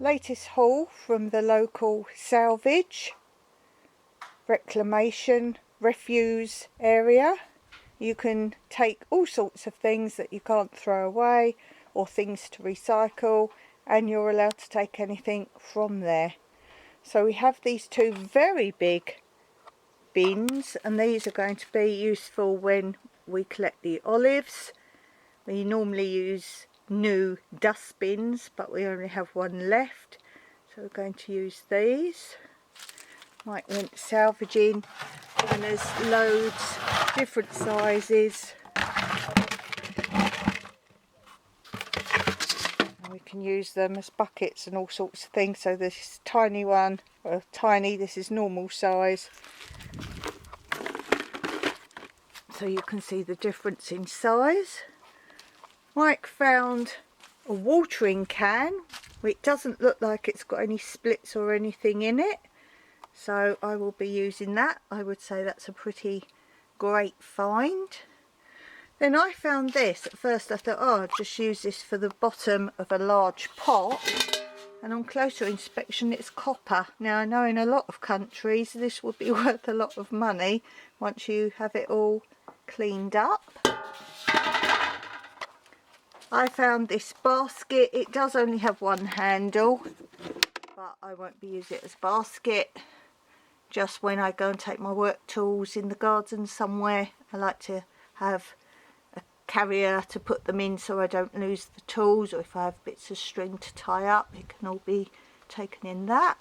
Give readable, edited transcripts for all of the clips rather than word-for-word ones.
latest haul from the local Salvage reclamation refuse area. You can take all sorts of things that you can't throw away or things to recycle, and you're allowed to take anything from there. So we have these two very big bins, and these are going to be useful when we collect the olives. We normally use new dustbins, but we only have one left, so we're going to use these. Mike went salvaging, and there's loads, different sizes. And we can use them as buckets and all sorts of things. So this tiny one, well, tiny, this is normal size. So you can see the difference in size. Mike found a watering can. It doesn't look like it's got any splits or anything in it, so I will be using that. I would say that's a pretty great find. Then I found this. At first I thought, oh, I'll just use this for the bottom of a large pot, and on closer inspection it's copper. Now I know in a lot of countries this would be worth a lot of money once you have it all cleaned up. I found this basket. It does only have one handle, but I won't be using it as a basket. Just when I go and take my work tools in the garden somewhere, I like to have a carrier to put them in so I don't lose the tools, or if I have bits of string to tie up, it can all be taken in that.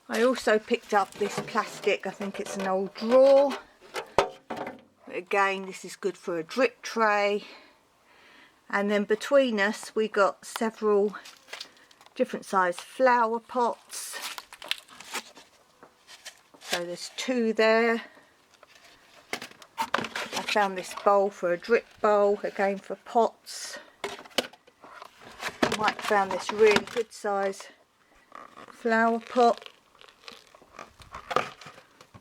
I also picked up this plastic, I think it's an old drawer. Again, this is good for a drip tray. And then between us we got several different size flower pots. So there's two there. I found this bowl for a drip bowl, again for pots. Mike found this really good size flower pot.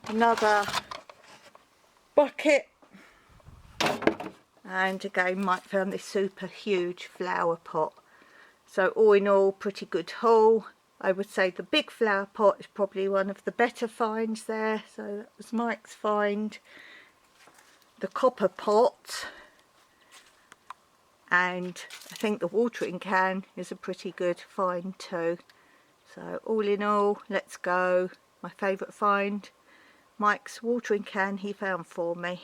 Another bucket. And again, Mike found this super huge flower pot. So all in all, pretty good haul. I would say the big flower pot is probably one of the better finds there. So that was Mike's find. The copper pot. And I think the watering can is a pretty good find too. So all in all, let's go. My favourite find, Mike's watering can he found for me.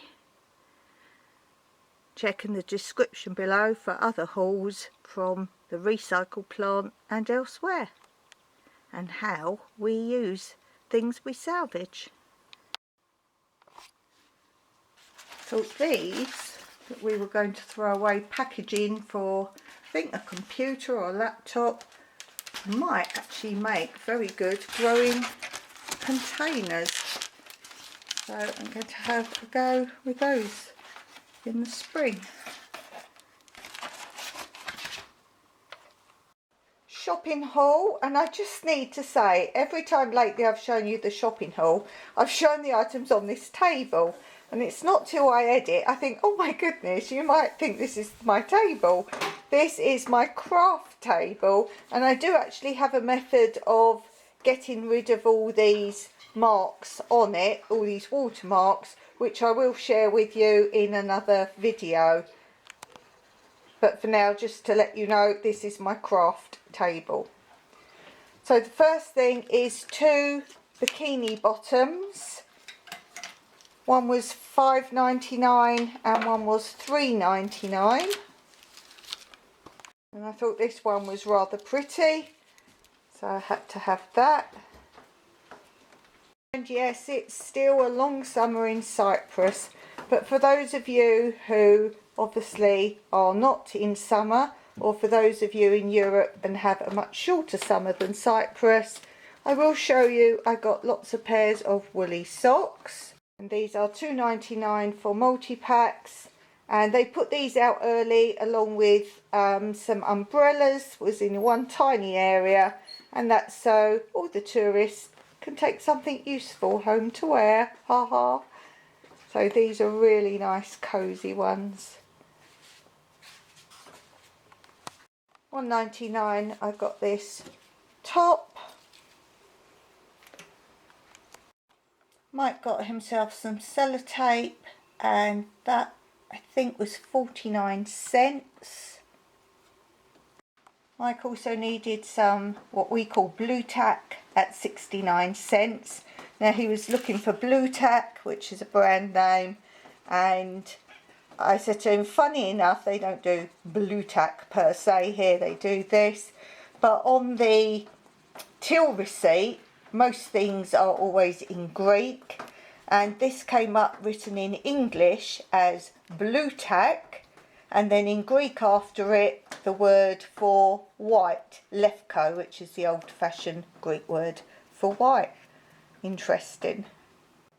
Check in the description below for other hauls from the recycle plant and elsewhere, and how we use things we salvage. So these that we were going to throw away, packaging for I think a computer or a laptop, might actually make very good growing containers. So I'm going to have a go with those in the spring. Shopping haul, and I just need to say, every time lately I've shown you the shopping haul, I've shown the items on this table, and it's not till I edit I think, oh my goodness, you might think this is my table. This is my craft table, and I do actually have a method of getting rid of all these marks on it, all these watermarks, which I will share with you in another video. But for now, just to let you know, this is my craft table. So the first thing is two bikini bottoms. One was $5.99 and one was $3.99. And I thought this one was rather pretty, so I had to have that. And yes, it's still a long summer in Cyprus, but for those of you who obviously are not in summer, or for those of you in Europe and have a much shorter summer than Cyprus, I will show you. I got lots of pairs of woolly socks, and these are $2.99 for multi-packs, and they put these out early along with some umbrellas. Was in one tiny area, and that's so all the tourists can take something useful home to wear. Haha. So these are really nice cozy ones. 1.99 I got this top. Mike got himself some sellotape, and that I think was 49 cents. Mike also needed some what we call blue tack at 69 cents. Now he was looking for blue tack, which is a brand name, and I said to him, funny enough, they don't do blue tack per se here, they do this. But on the till receipt, most things are always in Greek, and this came up written in English as blue tack, and then in Greek after it the word for white, lefko, which is the old-fashioned Greek word for white. Interesting.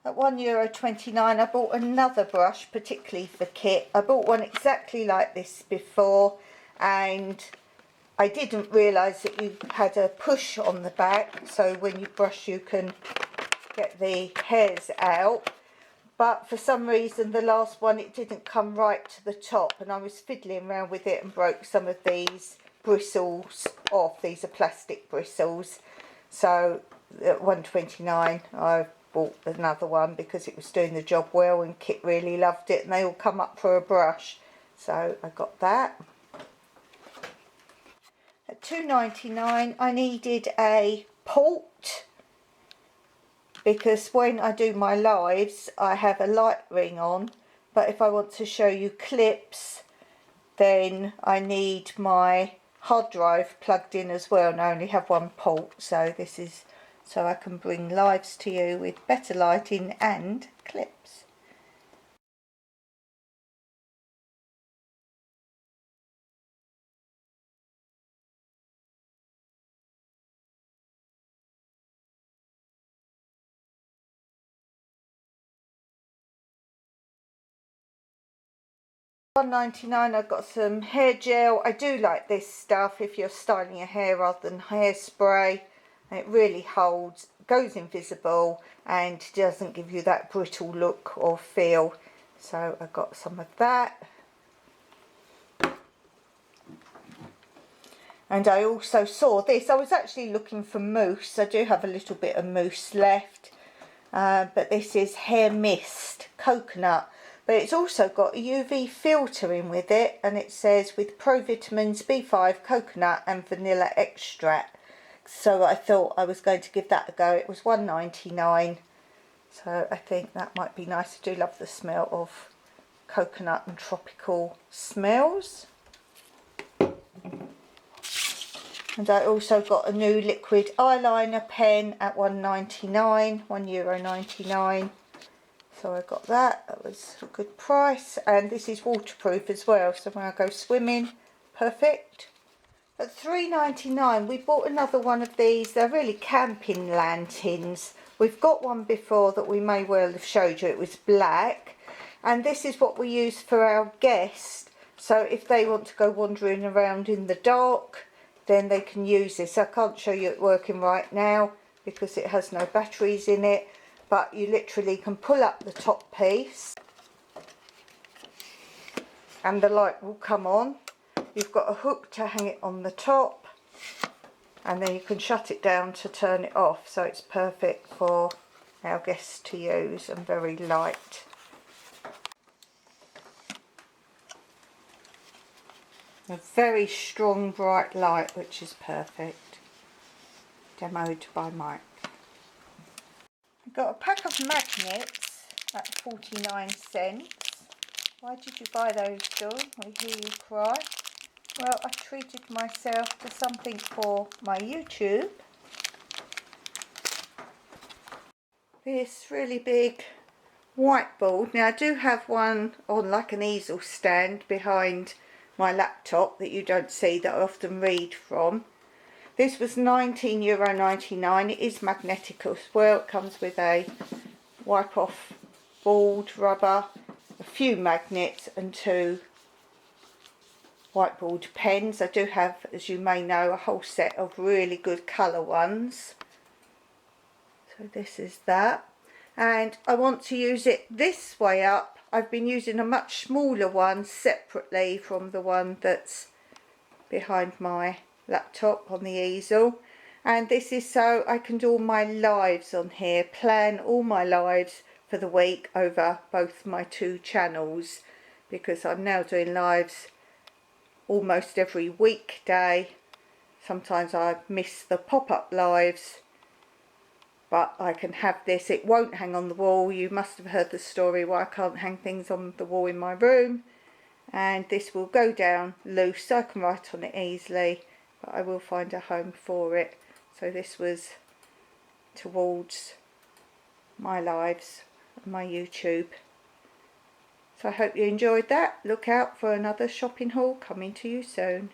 At €1.29 I bought another brush, particularly for Kit. I bought one exactly like this before, and I didn't realise that you had a push on the back, so when you brush you can get the hairs out. But for some reason the last one, it didn't come right to the top, and I was fiddling around with it and broke some of these bristles off. These are plastic bristles. So at $1.29 I bought another one because it was doing the job well, and Kit really loved it, and they all come up for a brush, so I got that. At $2.99 I needed a port, because when I do my lives I have a light ring on, but if I want to show you clips then I need my hard drive plugged in as well, and I only have one port, so this is so I can bring lives to you with better lighting and clips. $1.99 I got some hair gel. I do like this stuff if you're styling your hair rather than hairspray. It really holds, goes invisible, and doesn't give you that brittle look or feel. So I got some of that. And I also saw this. I was actually looking for mousse. I do have a little bit of mousse left. But this is hair mist, coconut. But it's also got a UV filter in with it, and it says with provitamins, B5, coconut and vanilla extract. So I thought I was going to give that a go. It was $1.99, so I think that might be nice. I do love the smell of coconut and tropical smells. And I also got a new liquid eyeliner pen at $1.99, €1.99. So I got that. That was a good price, and this is waterproof as well, so when I go swimming, perfect. At $3.99 we bought another one of these. They're really camping lanterns. We've got one before that we may well have showed you. It was black, and this is what we use for our guests. So if they want to go wandering around in the dark, then they can use this. I can't show you it working right now because it has no batteries in it, but you literally can pull up the top piece and the light will come on. You've got a hook to hang it on the top, and then you can shut it down to turn it off, so it's perfect for our guests to use, and very light. A very strong bright light, which is perfect. Demoed by Mike. I got a pack of magnets at 49 cents. Why did you buy those, Dawn? I hear you cry. Well, I treated myself to something for my YouTube. This really big whiteboard. Now I do have one on like an easel stand behind my laptop that you don't see, that I often read from. This was €19.99. It is magnetic as well. It comes with a wipe off board, rubber, a few magnets and 2 whiteboard pens. I do have, as you may know, a whole set of really good colour ones. So this is that, and I want to use it this way up. I've been using a much smaller one separately from the one that's behind my laptop on the easel, and this is so I can do all my lives on here, plan all my lives for the week over both my two channels, because I'm now doing lives almost every weekday. Sometimes I miss the pop-up lives, but I can have this. It won't hang on the wall. You must have heard the story why I can't hang things on the wall in my room. And this will go down loose, so I can write on it easily, but I will find a home for it. So this was towards my lives and my YouTube. So I hope you enjoyed that. Look out for another shopping haul coming to you soon.